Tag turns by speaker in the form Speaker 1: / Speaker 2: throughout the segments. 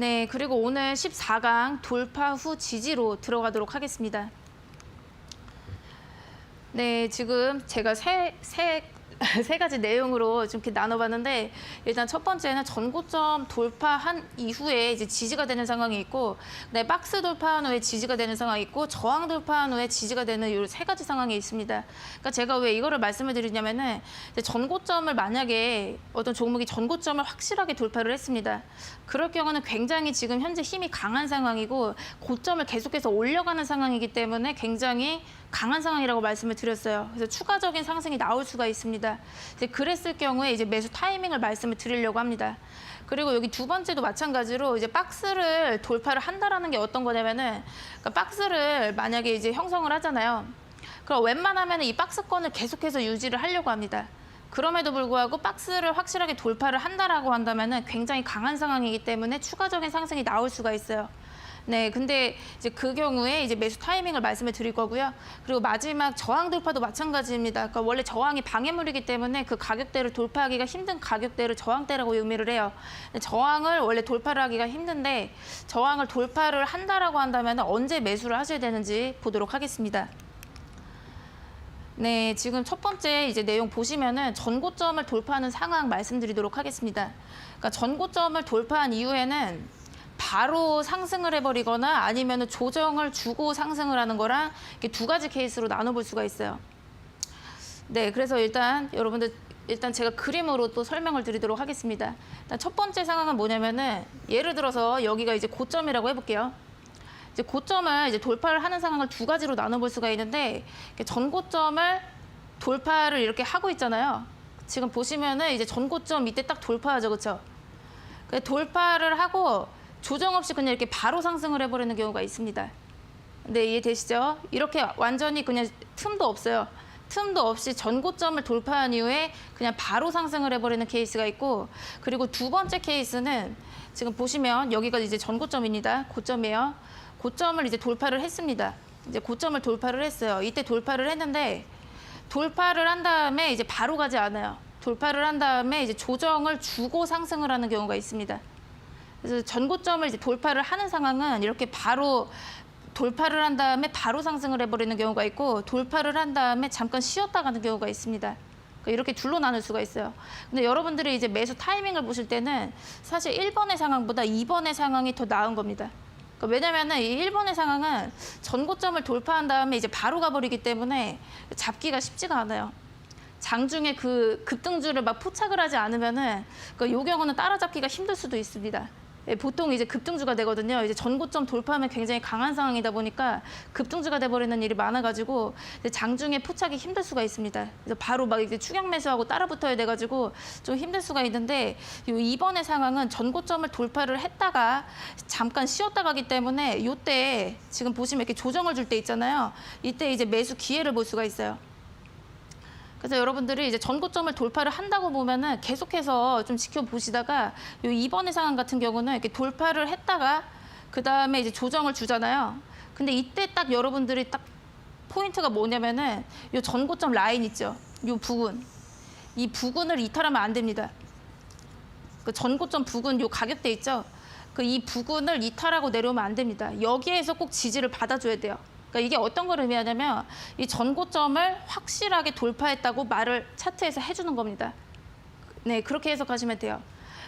Speaker 1: 네, 그리고 오늘 14강 돌파 후 지지로 들어가도록 하겠습니다. 네, 지금 제가 세 가지 내용으로 좀 이렇게 나눠봤는데, 일단 첫 번째는 전고점 돌파한 이후에 이제 지지가 되는 상황이 있고, 네, 박스 돌파한 후에 지지가 되는 상황이 있고, 저항 돌파한 후에 지지가 되는 이 세 가지 상황이 있습니다. 그러니까 제가 왜 이거를 말씀을 드리냐면은, 전고점을 만약에 어떤 종목이 전고점을 확실하게 돌파를 했습니다. 그럴 경우는 굉장히 지금 현재 힘이 강한 상황이고, 고점을 계속해서 올려가는 상황이기 때문에 굉장히 강한 상황이라고 말씀을 드렸어요. 그래서 추가적인 상승이 나올 수가 있습니다. 이제 그랬을 경우에 이제 매수 타이밍을 말씀을 드리려고 합니다. 그리고 여기 두 번째도 마찬가지로 이제 박스를 돌파를 한다라는 게 어떤 거냐면은, 그러니까 박스를 만약에 이제 형성을 하잖아요. 그럼 웬만하면 이 박스권을 계속해서 유지를 하려고 합니다. 그럼에도 불구하고 박스를 확실하게 돌파를 한다라고 한다면은 굉장히 강한 상황이기 때문에 추가적인 상승이 나올 수가 있어요. 네, 근데 이제 그 경우에 이제 매수 타이밍을 말씀을 드릴 거고요. 그리고 마지막 저항 돌파도 마찬가지입니다. 그러니까 원래 저항이 방해물이기 때문에 그 가격대를 돌파하기가 힘든 가격대를 저항대라고 의미를 해요. 저항을 원래 돌파를 하기가 힘든데, 저항을 돌파를 한다라고 한다면 언제 매수를 하셔야 되는지 보도록 하겠습니다. 네, 지금 첫 번째 이제 내용 보시면은 전고점을 돌파하는 상황 말씀드리도록 하겠습니다. 그러니까 전고점을 돌파한 이후에는 바로 상승을 해버리거나 아니면 조정을 주고 상승을 하는 거랑 이렇게 두 가지 케이스로 나눠볼 수가 있어요. 네, 그래서 일단 여러분들 제가 그림으로 또 설명을 드리도록 하겠습니다. 일단 첫 번째 상황은 뭐냐면은, 예를 들어서 여기가 이제 고점이라고 해볼게요. 이제 고점을 이제 돌파를 하는 상황을 두 가지로 나눠볼 수가 있는데, 전고점을 돌파를 이렇게 하고 있잖아요. 지금 보시면은 이제 전고점 밑에 딱 돌파하죠, 그렇죠? 돌파를 하고 조정 없이 그냥 이렇게 바로 상승을 해버리는 경우가 있습니다. 네, 이해되시죠? 이렇게 완전히 그냥 틈도 없어요. 틈도 없이 전고점을 돌파한 이후에 그냥 바로 상승을 해버리는 케이스가 있고, 그리고 두 번째 케이스는 지금 보시면 여기가 이제 전고점입니다. 고점이에요. 고점을 이제 돌파를 했습니다. 이제 고점을 돌파를 했어요. 이때 돌파를 했는데, 돌파를 한 다음에 이제 바로 가지 않아요. 돌파를 한 다음에 이제 조정을 주고 상승을 하는 경우가 있습니다. 그래서 전고점을 이제 돌파를 하는 상황은 이렇게 바로 돌파를 한 다음에 바로 상승을 해버리는 경우가 있고, 돌파를 한 다음에 잠깐 쉬었다 가는 경우가 있습니다. 그러니까 이렇게 둘로 나눌 수가 있어요. 근데 여러분들이 이제 매수 타이밍을 보실 때는 사실 1번의 상황보다 2번의 상황이 더 나은 겁니다. 그러니까 왜냐면은 이 1번의 상황은 전고점을 돌파한 다음에 이제 바로 가버리기 때문에 잡기가 쉽지가 않아요. 장중에 그 급등주를 막 포착을 하지 않으면은 요 경우는 따라잡기가 힘들 수도 있습니다. 보통 이제 급등주가 되거든요. 이제 전고점 돌파하면 굉장히 강한 상황이다 보니까 급등주가 돼버리는 일이 많아가지고 장중에 포착이 힘들 수가 있습니다. 그래서 바로 막 이제 추격 매수하고 따라 붙어야 돼가지고 좀 힘들 수가 있는데, 이번의 상황은 전고점을 돌파를 했다가 잠깐 쉬었다 가기 때문에 이때 지금 보시면 이렇게 조정을 줄 때 있잖아요. 이때 이제 매수 기회를 볼 수가 있어요. 그래서 여러분들이 이제 전고점을 돌파를 한다고 보면은 계속해서 좀 지켜보시다가, 이 2번의 상황 같은 경우는 이렇게 돌파를 했다가 그 다음에 이제 조정을 주잖아요. 근데 이때 딱 여러분들이 딱 포인트가 뭐냐면은 이 전고점 라인 있죠. 이 부분. 이 부분을 이탈하면 안 됩니다. 그 전고점 부근 이 가격대 있죠. 이 부근을 이탈하고 내려오면 안 됩니다. 여기에서 꼭 지지를 받아줘야 돼요. 그러니까 이게 어떤 걸 의미하냐면, 이 전고점을 확실하게 돌파했다고 말을 차트에서 해주는 겁니다. 네, 그렇게 해석하시면 돼요.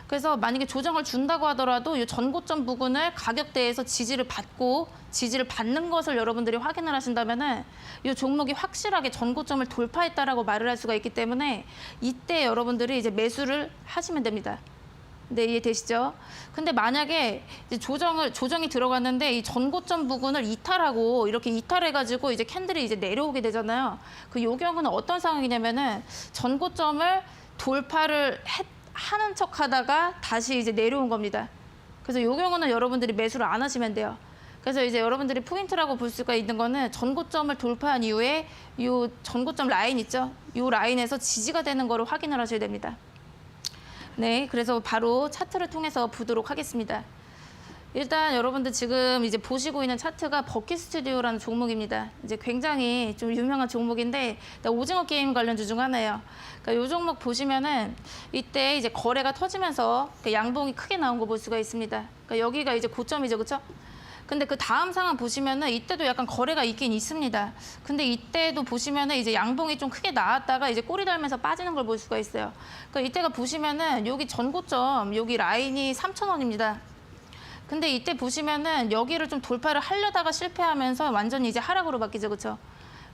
Speaker 1: 그래서 만약에 조정을 준다고 하더라도 이 전고점 부분을 가격대에서 지지를 받고 지지를 받는 것을 여러분들이 확인을 하신다면은 이 종목이 확실하게 전고점을 돌파했다라고 말을 할 수가 있기 때문에 이때 여러분들이 이제 매수를 하시면 됩니다. 네, 이해되시죠? 근데 만약에 이제 조정이 들어갔는데 이 전고점 부분을 이탈하고 이렇게 이탈해가지고 이제 캔들이 이제 내려오게 되잖아요. 요 경우는 어떤 상황이냐면은 전고점을 돌파를 하는 척 하다가 다시 이제 내려온 겁니다. 그래서 요 경우는 여러분들이 매수를 안 하시면 돼요. 그래서 이제 여러분들이 포인트라고 볼 수가 있는 거는 전고점을 돌파한 이후에 요 전고점 라인 있죠? 요 라인에서 지지가 되는 거를 확인을 하셔야 됩니다. 네, 그래서 바로 차트를 통해서 보도록 하겠습니다. 일단 여러분들 지금 이제 보시고 있는 차트가 버킷 스튜디오라는 종목입니다. 이제 굉장히 좀 유명한 종목인데 오징어 게임 관련주 중 하나예요. 그러니까 이 종목 보시면은 이때 이제 거래가 터지면서 양봉이 크게 나온 거 볼 수가 있습니다. 그러니까 여기가 이제 고점이죠, 그렇죠? 근데 그 다음 상황 보시면은 이때도 약간 거래가 있긴 있습니다. 근데 이때도 보시면은 이제 양봉이 좀 크게 나왔다가 이제 꼬리 달면서 빠지는 걸 볼 수가 있어요. 그러니까 이때가 보시면은 여기 전고점, 여기 라인이 3,000원입니다. 근데 이때 보시면은 여기를 좀 돌파를 하려다가 실패하면서 완전히 이제 하락으로 바뀌죠, 그렇죠?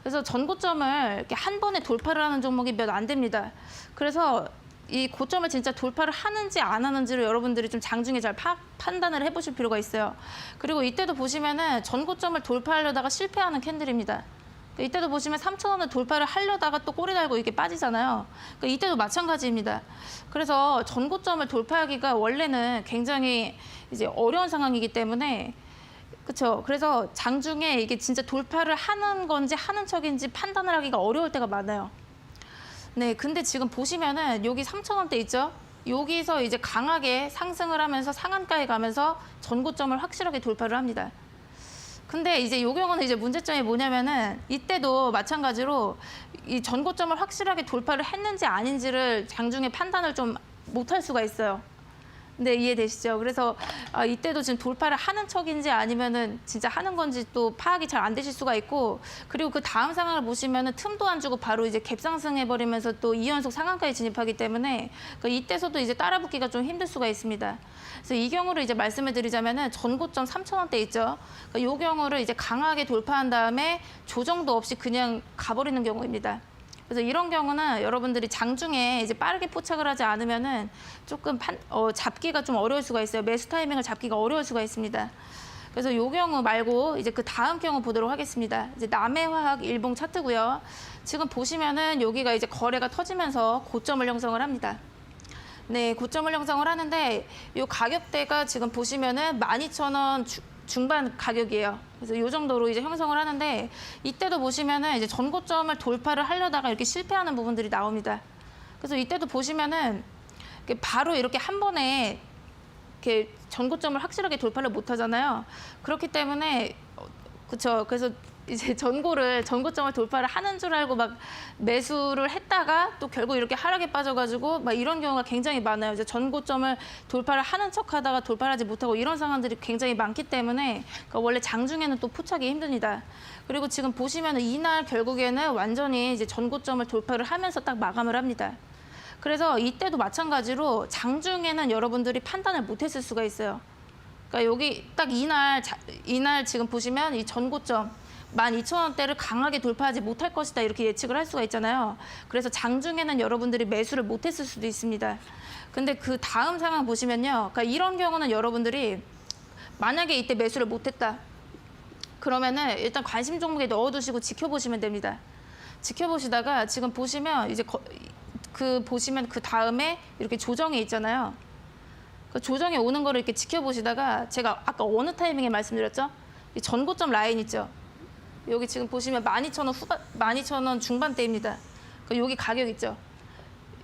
Speaker 1: 그래서 전고점을 이렇게 한 번에 돌파를 하는 종목이 몇 안 됩니다. 그래서 이 고점을 진짜 돌파를 하는지 안 하는지를 여러분들이 좀 장중에 잘 판단을 해보실 필요가 있어요. 그리고 이때도 보시면은 전고점을 돌파하려다가 실패하는 캔들입니다. 이때도 보시면 3,000원을 돌파를 하려다가 또 꼬리 달고 이렇게 빠지잖아요. 그러니까 이때도 마찬가지입니다. 그래서 전고점을 돌파하기가 원래는 굉장히 이제 어려운 상황이기 때문에 그렇죠. 그래서 장중에 이게 진짜 돌파를 하는 건지 하는 척인지 판단을 하기가 어려울 때가 많아요. 네, 근데 지금 보시면은 여기 3,000원대 있죠? 여기서 이제 강하게 상승을 하면서 상한가에 가면서 전고점을 확실하게 돌파를 합니다. 근데 이제 요 경우는 이제 문제점이 뭐냐면은 이때도 마찬가지로 이 전고점을 확실하게 돌파를 했는지 아닌지를 장중에 판단을 좀 못할 수가 있어요. 네, 이해되시죠? 그래서 이때도 지금 돌파를 하는 척인지 아니면은 진짜 하는 건지 또 파악이 잘 안 되실 수가 있고, 그리고 그 다음 상황을 보시면은 틈도 안 주고 바로 이제 갭상승해버리면서 또 2연속 상한가에 진입하기 때문에 이때서도 이제 따라붙기가 좀 힘들 수가 있습니다. 그래서 이 경우를 이제 말씀을 드리자면은 전고점 3,000원대 있죠? 이 경우를 이제 강하게 돌파한 다음에 조정도 없이 그냥 가버리는 경우입니다. 그래서 이런 경우는 여러분들이 장중에 이제 빠르게 포착을 하지 않으면은 조금 잡기가 좀 어려울 수가 있어요. 매수 타이밍을 잡기가 어려울 수가 있습니다. 그래서 요 경우 말고 이제 그 다음 경우 보도록 하겠습니다. 이제 남해화학 일봉 차트고요. 지금 보시면은 여기가 이제 거래가 터지면서 고점을 형성을 합니다. 네, 고점을 형성을 하는데 요 가격대가 지금 보시면은 12,000원 중반 가격이에요. 그래서 이 정도로 이제 형성을 하는데 이때도 보시면은 이제 전고점을 돌파를 하려다가 이렇게 실패하는 부분들이 나옵니다. 그래서 이때도 보시면은 바로 이렇게 한 번에 이렇게 전고점을 확실하게 돌파를 못 하잖아요. 그렇기 때문에 그렇죠. 그래서 이제 전고점을 돌파를 하는 줄 알고 막 매수를 했다가 또 결국 이렇게 하락에 빠져가지고 막 이런 경우가 굉장히 많아요. 이제 전고점을 돌파를 하는 척하다가 돌파하지 못하고 이런 상황들이 굉장히 많기 때문에 그러니까 원래 장중에는 또 포착이 힘듭니다. 그리고 지금 보시면 이날 결국에는 완전히 이제 전고점을 돌파를 하면서 딱 마감을 합니다. 그래서 이때도 마찬가지로 장중에는 여러분들이 판단을 못했을 수가 있어요. 그러니까 여기 딱 이날 지금 보시면 이 전고점 12,000원대를 강하게 돌파하지 못할 것이다 이렇게 예측을 할 수가 있잖아요. 그래서 장중에는 여러분들이 매수를 못했을 수도 있습니다. 근데 그 다음 상황 보시면요. 그러니까 이런 경우는 여러분들이 만약에 이때 매수를 못했다. 그러면은 일단 관심 종목에 넣어두시고 지켜보시면 됩니다. 지켜보시다가 지금 보시면 이제 보시면 그 다음에 이렇게 조정이 있잖아요. 그 조정이 오는 거를 이렇게 지켜보시다가 제가 아까 어느 타이밍에 말씀드렸죠? 이 전고점 라인 있죠? 여기 지금 보시면 12,000원 중반대입니다. 여기 가격 있죠?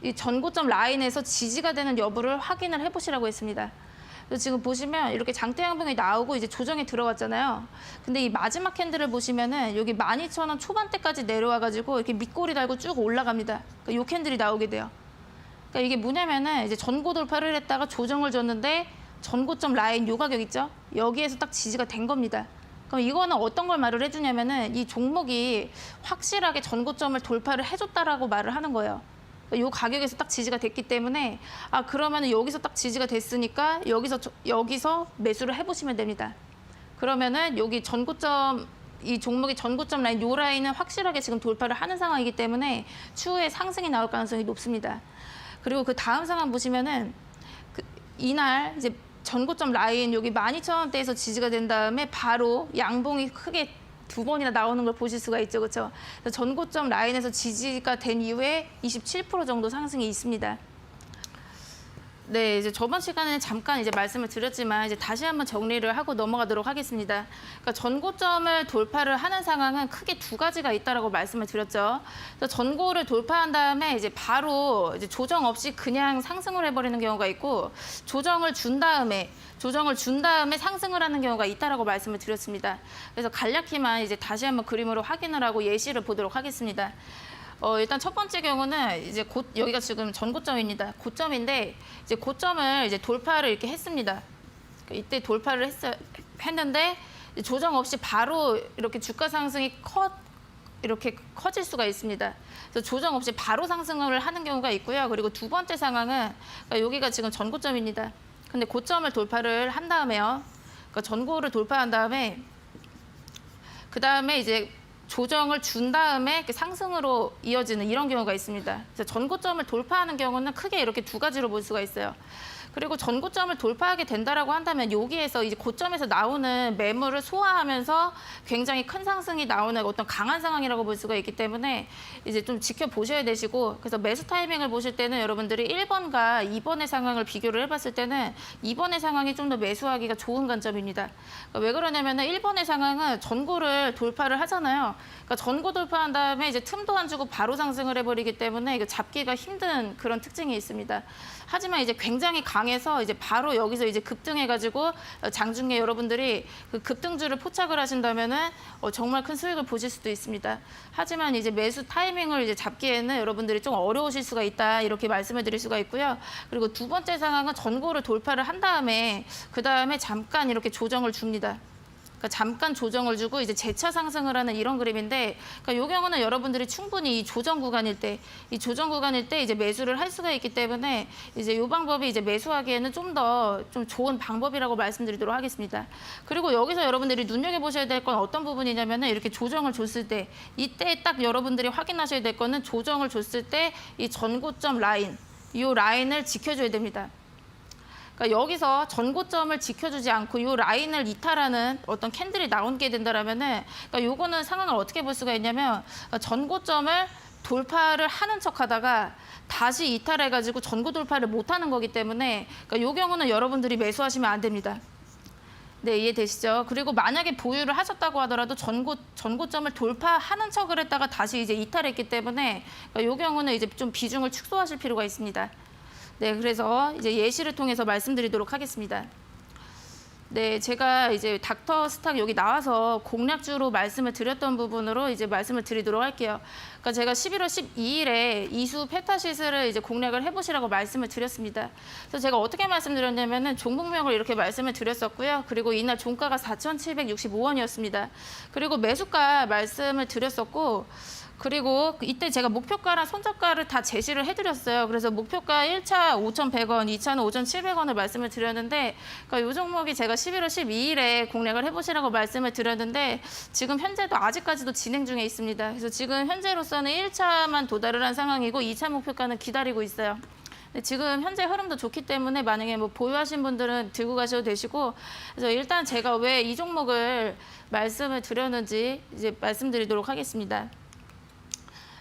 Speaker 1: 이 전고점 라인에서 지지가 되는 여부를 확인을 해보시라고 했습니다. 그래서 지금 보시면 이렇게 장대 양봉이 나오고 이제 조정에 들어갔잖아요. 근데 이 마지막 캔들을 보시면은 여기 12,000원 초반대까지 내려와가지고 이렇게 밑꼬리 달고 쭉 올라갑니다. 이 캔들이 나오게 돼요. 그러니까 이게 뭐냐면은 이제 전고 돌파를 했다가 조정을 줬는데 전고점 라인 요 가격 있죠? 여기에서 딱 지지가 된 겁니다. 그럼 이거는 어떤 걸 말을 해주냐면은 이 종목이 확실하게 전고점을 돌파를 해줬다라고 말을 하는 거예요. 이 가격에서 딱 지지가 됐기 때문에 그러면은 여기서 딱 지지가 됐으니까 여기서 매수를 해보시면 됩니다. 그러면은 여기 이 종목의 전고점 라인 요 라인은 확실하게 지금 돌파를 하는 상황이기 때문에 추후에 상승이 나올 가능성이 높습니다. 그리고 그 다음 상황 보시면은 이날 이제 전고점 라인 여기 12,000원대에서 지지가 된 다음에 바로 양봉이 크게 2번이나 나오는 걸 보실 수가 있죠, 그렇죠? 전고점 라인에서 지지가 된 이후에 27% 정도 상승이 있습니다. 네, 이제 저번 시간에 잠깐 이제 말씀을 드렸지만 이제 다시 한번 정리를 하고 넘어가도록 하겠습니다. 그러니까 전고점을 돌파를 하는 상황은 크게 두 가지가 있다라고 말씀을 드렸죠. 그래서 전고를 돌파한 다음에 이제 바로 이제 조정 없이 그냥 상승을 해버리는 경우가 있고 조정을 준 다음에 상승을 하는 경우가 있다라고 말씀을 드렸습니다. 그래서 간략히만 이제 다시 한번 그림으로 확인을 하고 예시를 보도록 하겠습니다. 일단 첫 번째 경우는 이제 여기가 지금 전고점입니다. 고점인데 이제 고점을 이제 돌파를 이렇게 했습니다. 이때 돌파를 했는데 조정 없이 바로 이렇게 주가 상승이 이렇게 커질 수가 있습니다. 그래서 조정 없이 바로 상승을 하는 경우가 있고요. 그리고 두 번째 상황은 여기가 지금 전고점입니다. 근데 고점을 돌파를 한 다음에요. 그러니까 전고를 돌파한 다음에 그 다음에 이제 조정을 준 다음에 상승으로 이어지는 이런 경우가 있습니다. 그래서 전고점을 돌파하는 경우는 크게 이렇게 두 가지로 볼 수가 있어요. 그리고 전고점을 돌파하게 된다라고 한다면 여기에서 이제 고점에서 나오는 매물을 소화하면서 굉장히 큰 상승이 나오는 어떤 강한 상황이라고 볼 수가 있기 때문에 이제 좀 지켜보셔야 되시고, 그래서 매수 타이밍을 보실 때는 여러분들이 1번과 2번의 상황을 비교를 해봤을 때는 2번의 상황이 좀 더 매수하기가 좋은 관점입니다. 그러니까 왜 그러냐면은 1번의 상황은 전고를 돌파를 하잖아요. 그러니까 전고 돌파한 다음에 이제 틈도 안 주고 바로 상승을 해버리기 때문에 이거 잡기가 힘든 그런 특징이 있습니다. 하지만 이제 굉장히 강해서 이제 바로 여기서 이제 급등해가지고 장중에 여러분들이 그 급등주를 포착을 하신다면은 정말 큰 수익을 보실 수도 있습니다. 하지만 이제 매수 타이밍을 이제 잡기에는 여러분들이 좀 어려우실 수가 있다, 이렇게 말씀을 드릴 수가 있고요. 그리고 두 번째 상황은 전고를 돌파를 한 다음에 그 다음에 잠깐 이렇게 조정을 줍니다. 그러니까 잠깐 조정을 주고 이제 재차 상승을 하는 이런 그림인데, 그러니까 이 경우는 여러분들이 충분히 이 조정 구간일 때 이제 매수를 할 수가 있기 때문에 이제 이 방법이 이제 매수하기에는 좀 더 좋은 방법이라고 말씀드리도록 하겠습니다. 그리고 여기서 여러분들이 눈여겨보셔야 될 건 어떤 부분이냐면은 이렇게 조정을 줬을 때 이때 딱 여러분들이 확인하셔야 될 거는 조정을 줬을 때 이 전고점 라인, 이 라인을 지켜줘야 됩니다. 그러니까 여기서 전고점을 지켜주지 않고 이 라인을 이탈하는 어떤 캔들이 나오게 된다라면은, 그러니까 요거는 상황을 어떻게 볼 수가 있냐면 전고점을 돌파를 하는 척하다가 다시 이탈해가지고 전고 돌파를 못하는 거기 때문에, 그러니까 요 경우는 여러분들이 매수하시면 안 됩니다. 네, 이해되시죠? 그리고 만약에 보유를 하셨다고 하더라도 전고점을 돌파하는 척을 했다가 다시 이제 이탈했기 때문에, 그러니까 요 경우는 이제 좀 비중을 축소하실 필요가 있습니다. 네, 그래서 이제 예시를 통해서 말씀드리도록 하겠습니다. 네, 제가 이제 닥터 스탁 여기 나와서 공략주로 말씀을 드렸던 부분으로 이제 말씀을 드리도록 할게요. 그러니까 제가 11월 12일에 이수 페타시스를 이제 공략을 해보시라고 말씀을 드렸습니다. 그래서 제가 어떻게 말씀드렸냐면은 종목명을 이렇게 말씀을 드렸었고요. 그리고 이날 종가가 4,765원이었습니다. 그리고 매수가 말씀을 드렸었고, 그리고 이때 제가 목표가랑 손절가를 다 제시를 해드렸어요. 그래서 목표가 1차 5,100원, 2차는 5,700원을 말씀을 드렸는데, 그러니까 이 종목이 제가 11월 12일에 공략을 해보시라고 말씀을 드렸는데 지금 현재도 아직까지도 진행 중에 있습니다. 그래서 지금 현재로서는 1차만 도달을 한 상황이고 2차 목표가는 기다리고 있어요. 지금 현재 흐름도 좋기 때문에 만약에 뭐 보유하신 분들은 들고 가셔도 되시고, 그래서 일단 제가 왜 이 종목을 말씀을 드렸는지 이제 말씀드리도록 하겠습니다.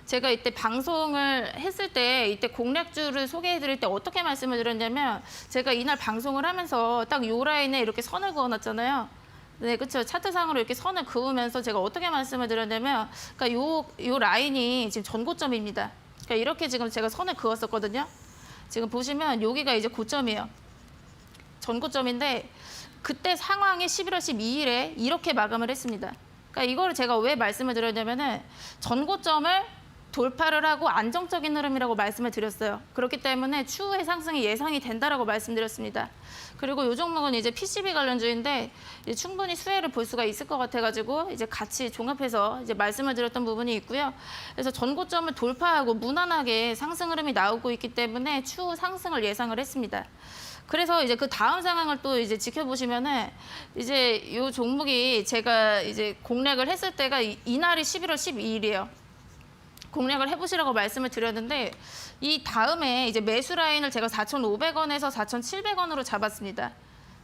Speaker 1: 제가 이때 방송을 했을 때 이때 공략주를 소개해 드릴 때 어떻게 말씀을 드렸냐면, 제가 이날 방송을 하면서 딱 요 라인에 이렇게 선을 그어 놨잖아요. 네, 그렇죠. 차트상으로 이렇게 선을 그으면서 제가 어떻게 말씀을 드렸냐면, 그러니까 요 라인이 지금 전고점입니다. 그러니까 이렇게 지금 제가 선을 그었었거든요. 지금 보시면 여기가 이제 고점이에요. 전고점인데 그때 상황이 11월 12일에 이렇게 마감을 했습니다. 그러니까 이거를 제가 왜 말씀을 드렸냐면은 전고점을 돌파를 하고 안정적인 흐름이라고 말씀을 드렸어요. 그렇기 때문에 추후의 상승이 예상이 된다라고 말씀드렸습니다. 그리고 이 종목은 이제 PCB 관련주인데 이제 충분히 수혜를 볼 수가 있을 것 같아가지고 이제 같이 종합해서 이제 말씀을 드렸던 부분이 있고요. 그래서 전고점을 돌파하고 무난하게 상승 흐름이 나오고 있기 때문에 추후 상승을 예상을 했습니다. 그래서 이제 그 다음 상황을 또 이제 지켜보시면은 이제 이 종목이 제가 이제 공략을 했을 때가 이날이 11월 12일이에요. 공략을 해보시라고 말씀을 드렸는데 이 다음에 이제 매수 라인을 제가 4,500원에서 4,700원으로 잡았습니다.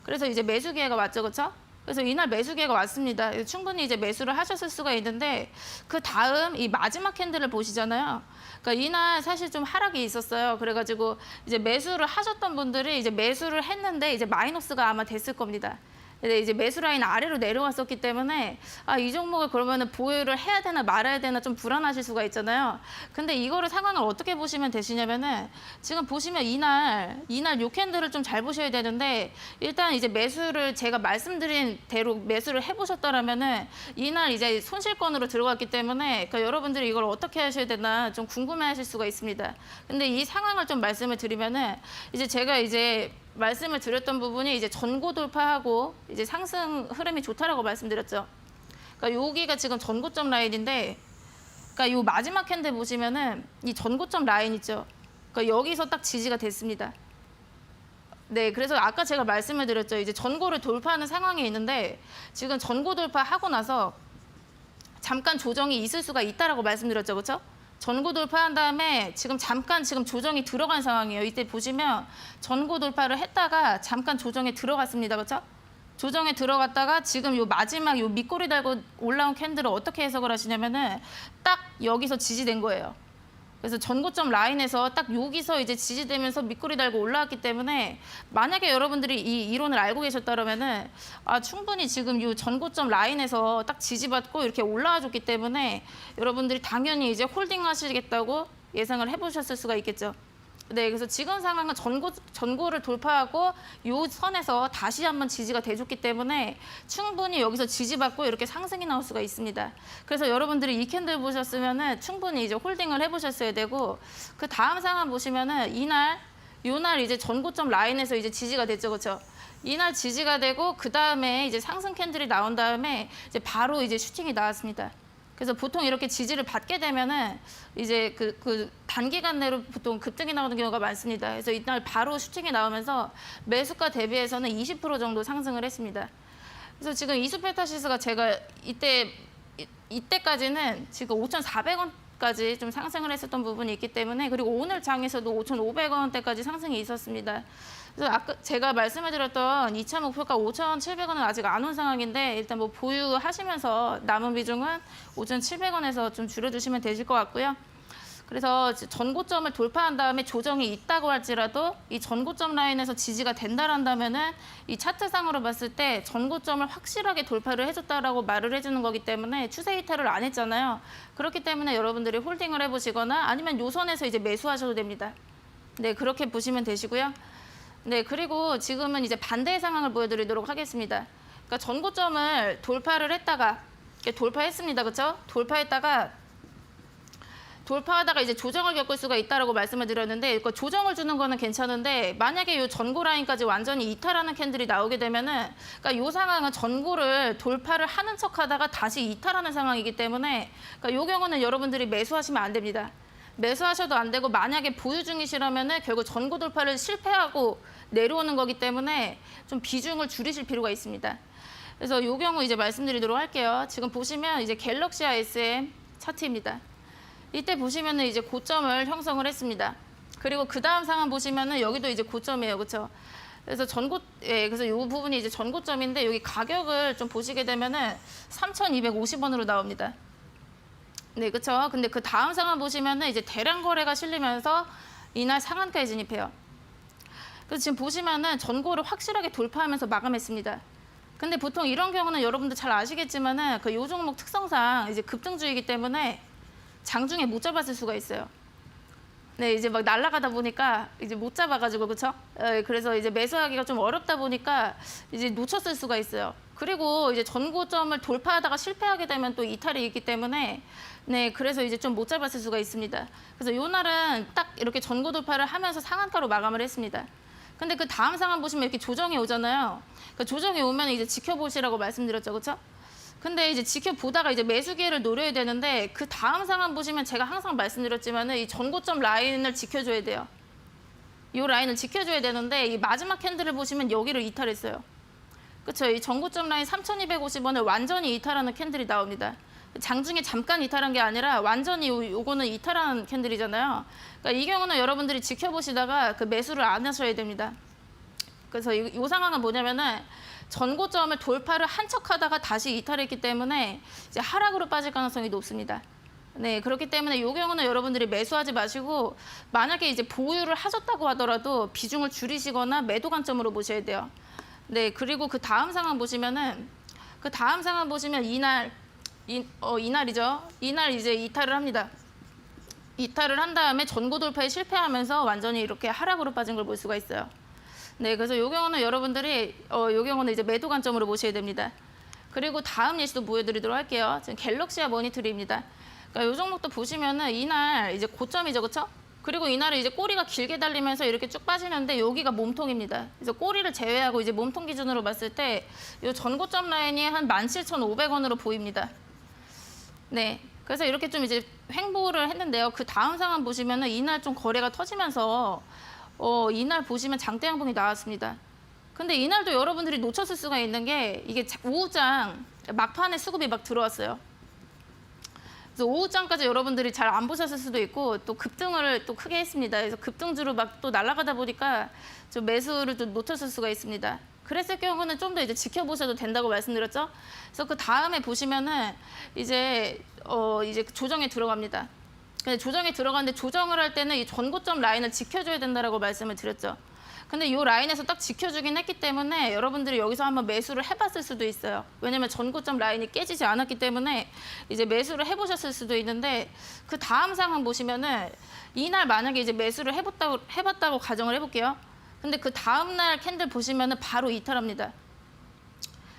Speaker 1: 그래서 이제 매수 기회가 왔죠, 그렇죠? 그래서 이날 매수 기회가 왔습니다. 충분히 이제 매수를 하셨을 수가 있는데 그 다음 이 마지막 캔들을 보시잖아요. 그러니까 이날 사실 좀 하락이 있었어요. 그래가지고 이제 매수를 하셨던 분들이 이제 매수를 했는데 이제 마이너스가 아마 됐을 겁니다. 근데 이제 매수 라인 아래로 내려왔었기 때문에 이 종목을 그러면은 보유를 해야 되나 말아야 되나 좀 불안하실 수가 있잖아요. 근데 이거를 상황을 어떻게 보시면 되시냐면은 지금 보시면 이날 요 캔들을 좀 잘 보셔야 되는데 일단 이제 매수를 제가 말씀드린 대로 매수를 해보셨더라면은 이날 이제 손실권으로 들어갔기 때문에 그러니까 여러분들이 이걸 어떻게 하셔야 되나 좀 궁금해하실 수가 있습니다. 근데 이 상황을 좀 말씀을 드리면은 이제 제가 이제 말씀을 드렸던 부분이 이제 전고 돌파하고 이제 상승 흐름이 좋다라고 말씀드렸죠. 그러니까 여기가 지금 전고점 라인인데, 그러니까 요 마지막 캔들 보시면은 이 전고점 라인 있죠. 그러니까 여기서 딱 지지가 됐습니다. 네, 그래서 아까 제가 말씀을 드렸죠. 이제 전고를 돌파하는 상황이 있는데 지금 전고 돌파하고 나서 잠깐 조정이 있을 수가 있다라고 말씀드렸죠, 그렇죠? 전고 돌파한 다음에 지금 잠깐 조정이 들어간 상황이에요. 이때 보시면 전고 돌파를 했다가 잠깐 조정에 들어갔습니다. 그렇죠? 조정에 들어갔다가 지금 요 마지막 요 밑꼬리 달고 올라온 캔들을 어떻게 해석을 하시냐면은 딱 여기서 지지된 거예요. 그래서 전고점 라인에서 딱 여기서 이제 지지되면서 밑꼬리 달고 올라왔기 때문에 만약에 여러분들이 이 이론을 알고 계셨다면은 충분히 지금 이 전고점 라인에서 딱 지지받고 이렇게 올라와 줬기 때문에 여러분들이 당연히 이제 홀딩 하시겠다고 예상을 해보셨을 수가 있겠죠. 네, 그래서 지금 상황은 전고를 돌파하고 요 선에서 다시 한번 지지가 돼줬기 때문에 충분히 여기서 지지받고 이렇게 상승이 나올 수가 있습니다. 그래서 여러분들이 이 캔들 보셨으면은 충분히 이제 홀딩을 해보셨어야 되고 그 다음 상황 보시면은 요날 이제 전고점 라인에서 이제 지지가 됐죠, 그렇죠? 이날 지지가 되고 그 다음에 이제 상승 캔들이 나온 다음에 이제 바로 이제 슈팅이 나왔습니다. 그래서 보통 이렇게 지지를 받게 되면은 이제 그 단기간 내로 보통 급등이 나오는 경우가 많습니다. 그래서 이날 바로 슈팅이 나오면서 매수가 대비해서는 20% 정도 상승을 했습니다. 그래서 지금 이수페타시스가 제가 이때까지는 지금 5,400원까지 좀 상승을 했었던 부분이 있기 때문에 그리고 오늘 장에서도 5,500원대까지 상승이 있었습니다. 그래서 아까 제가 말씀을 드렸던 2차 목표가 5,700원은 아직 안 온 상황인데 일단 뭐 보유하시면서 남은 비중은 5,700원에서 좀 줄여주시면 되실 것 같고요. 그래서 전고점을 돌파한 다음에 조정이 있다고 할지라도 이 전고점 라인에서 지지가 된다란다면은 이 차트상으로 봤을 때 전고점을 확실하게 돌파를 해줬다라고 말을 해주는 거기 때문에 추세 이탈을 안 했잖아요. 그렇기 때문에 여러분들이 홀딩을 해보시거나 아니면 요 선에서 이제 매수하셔도 됩니다. 네, 그렇게 보시면 되시고요. 네, 그리고 지금은 이제 반대의 상황을 보여드리도록 하겠습니다. 그러니까 전고점을 돌파를 했다가 돌파했습니다, 그렇죠? 돌파하다가 이제 조정을 겪을 수가 있다라고 말씀을 드렸는데 그 조정을 주는 거는 괜찮은데 만약에 이 전고 라인까지 완전히 이탈하는 캔들이 나오게 되면은 그러니까 이 상황은 전고를 돌파를 하는 척하다가 다시 이탈하는 상황이기 때문에 그러니까 이 경우는 여러분들이 매수하시면 안 됩니다. 매수하셔도 안 되고 만약에 보유 중이시라면은 결국 전고 돌파를 실패하고 내려오는 거기 때문에 좀 비중을 줄이실 필요가 있습니다. 그래서 이 경우 이제 말씀드리도록 할게요. 지금 보시면 이제 갤럭시 SM 차트입니다. 이때 보시면은 이제 고점을 형성을 했습니다. 그리고 그 다음 상황 보시면은 여기도 이제 고점이에요, 그렇죠? 그래서 그래서 이 부분이 이제 전고점인데 여기 가격을 좀 보시게 되면은 3,250원으로 나옵니다. 네, 그렇죠. 근데 그 다음 상황 보시면은 이제 대량 거래가 실리면서 이날 상한가에 진입해요. 그래서 지금 보시면은 전고를 확실하게 돌파하면서 마감했습니다. 근데 보통 이런 경우는 여러분들 잘 아시겠지만은 그 요 종목 특성상 이제 급등주이기 때문에 장중에 못 잡았을 수가 있어요. 네, 이제 막 날아가다 보니까 이제 못 잡아가지고 그렇죠? 그래서 이제 매수하기가 좀 어렵다 보니까 이제 놓쳤을 수가 있어요. 그리고 이제 전고점을 돌파하다가 실패하게 되면 또 이탈이 있기 때문에 네, 그래서 이제 좀 못 잡았을 수가 있습니다. 그래서 요 날은 딱 이렇게 전고 돌파를 하면서 상한가로 마감을 했습니다. 근데 그 다음 상황 보시면 이렇게 조정이 오잖아요. 그 조정이 오면 이제 지켜보시라고 말씀드렸죠, 그렇죠? 근데 이제 지켜보다가 이제 매수 기회를 노려야 되는데 그 다음 상황 보시면 제가 항상 말씀드렸지만은 이 전고점 라인을 지켜줘야 돼요. 이 라인을 지켜줘야 되는데 이 마지막 캔들을 보시면 여기를 이탈했어요. 그렇죠? 이 전고점 라인 3,250원을 완전히 이탈하는 캔들이 나옵니다. 장중에 잠깐 이탈한 게 아니라 완전히 요거는 이탈한 캔들이잖아요. 그러니까 이 경우는 여러분들이 지켜보시다가 그 매수를 안 하셔야 됩니다. 그래서 이 상황은 뭐냐면은 전고점을 돌파를 한 척하다가 다시 이탈했기 때문에 이제 하락으로 빠질 가능성이 높습니다. 네, 그렇기 때문에 이 경우는 여러분들이 매수하지 마시고 만약에 이제 보유를 하셨다고 하더라도 비중을 줄이시거나 매도 관점으로 보셔야 돼요. 네, 그리고 그 다음 상황 보시면 이날이죠. 이날 이제 이탈을 합니다. 이탈을 한 다음에 전고 돌파에 실패하면서 완전히 이렇게 하락으로 빠진 걸 볼 수가 있어요. 네, 그래서 이 경우는 여러분들이 이 경우는 이제 매도 관점으로 보셔야 됩니다. 그리고 다음 예시도 보여드리도록 할게요. 지금 갤럭시와 머니트리입니다. 그러니까 이 종목도 보시면은 이날 이제 고점이죠, 그렇죠? 그리고 이날은 이제 꼬리가 길게 달리면서 이렇게 쭉 빠지는데 여기가 몸통입니다. 그래서 꼬리를 제외하고 이제 몸통 기준으로 봤을 때 이 전고점 라인이 한 17,500원으로 보입니다. 네, 그래서 이렇게 좀 이제 횡보를 했는데요. 그 다음 상황 보시면은 이날 좀 거래가 터지면서 이날 보시면 장대 양봉이 나왔습니다. 근데 이날도 여러분들이 놓쳤을 수가 있는 게 이게 오후장 막판에 수급이 막 들어왔어요. 그래서 오후장까지 여러분들이 잘 안 보셨을 수도 있고 또 급등을 또 크게 했습니다. 그래서 급등주로 막 또 날아가다 보니까 좀 매수를 또 놓쳤을 수가 있습니다. 그랬을 경우는 좀 더 이제 지켜보셔도 된다고 말씀드렸죠. 그래서 그 다음에 보시면은 이제 조정에 들어갑니다. 근데 조정에 들어가는데 조정을 할 때는 이 전고점 라인을 지켜줘야 된다라고 말씀을 드렸죠. 근데 이 라인에서 딱 지켜주긴 했기 때문에 여러분들이 여기서 한번 매수를 해봤을 수도 있어요. 왜냐면 전고점 라인이 깨지지 않았기 때문에 이제 매수를 해보셨을 수도 있는데 그 다음 상황 보시면은 이날 만약에 이제 매수를 해봤다고 가정을 해볼게요. 근데 그 다음날 캔들 보시면은 바로 이탈합니다.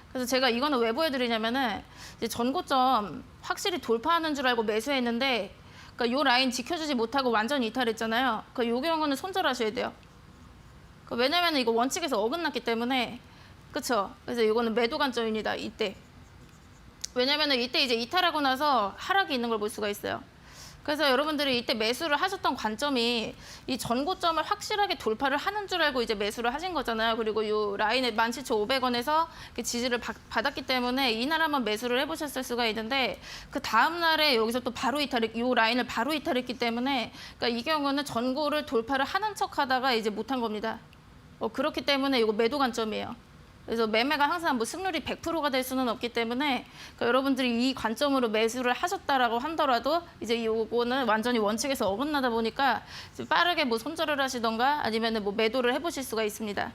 Speaker 1: 그래서 제가 이거는 왜 보여드리냐면은 이제 전고점 확실히 돌파하는 줄 알고 매수했는데 그러니까 요 라인 지켜주지 못하고 완전 이탈했잖아요. 그러니까 요 경우는 손절하셔야 돼요. 왜냐면 이거 원칙에서 어긋났기 때문에 그렇죠. 그래서 이거는 매도 관점입니다. 이때. 왜냐면 이때 이제 이탈하고 나서 하락이 있는 걸 볼 수가 있어요. 그래서 여러분들이 이때 매수를 하셨던 관점이 이 전고점을 확실하게 돌파를 하는 줄 알고 이제 매수를 하신 거잖아요. 그리고 이 라인에 17,500원에서 지지를 받았기 때문에 이날 한번 매수를 해보셨을 수가 있는데 그 다음 날에 여기서 또 바로 이 라인을 바로 이탈했기 때문에 그러니까 이 경우는 전고를 돌파를 하는 척하다가 이제 못한 겁니다. 그렇기 때문에 이거 매도 관점이에요. 그래서 매매가 항상 뭐 승률이 100%가 될 수는 없기 때문에 그러니까 여러분들이 이 관점으로 매수를 하셨다라고 하더라도 이제 이거는 완전히 원칙에서 어긋나다 보니까 빠르게 뭐 손절을 하시던가 아니면 뭐 매도를 해보실 수가 있습니다.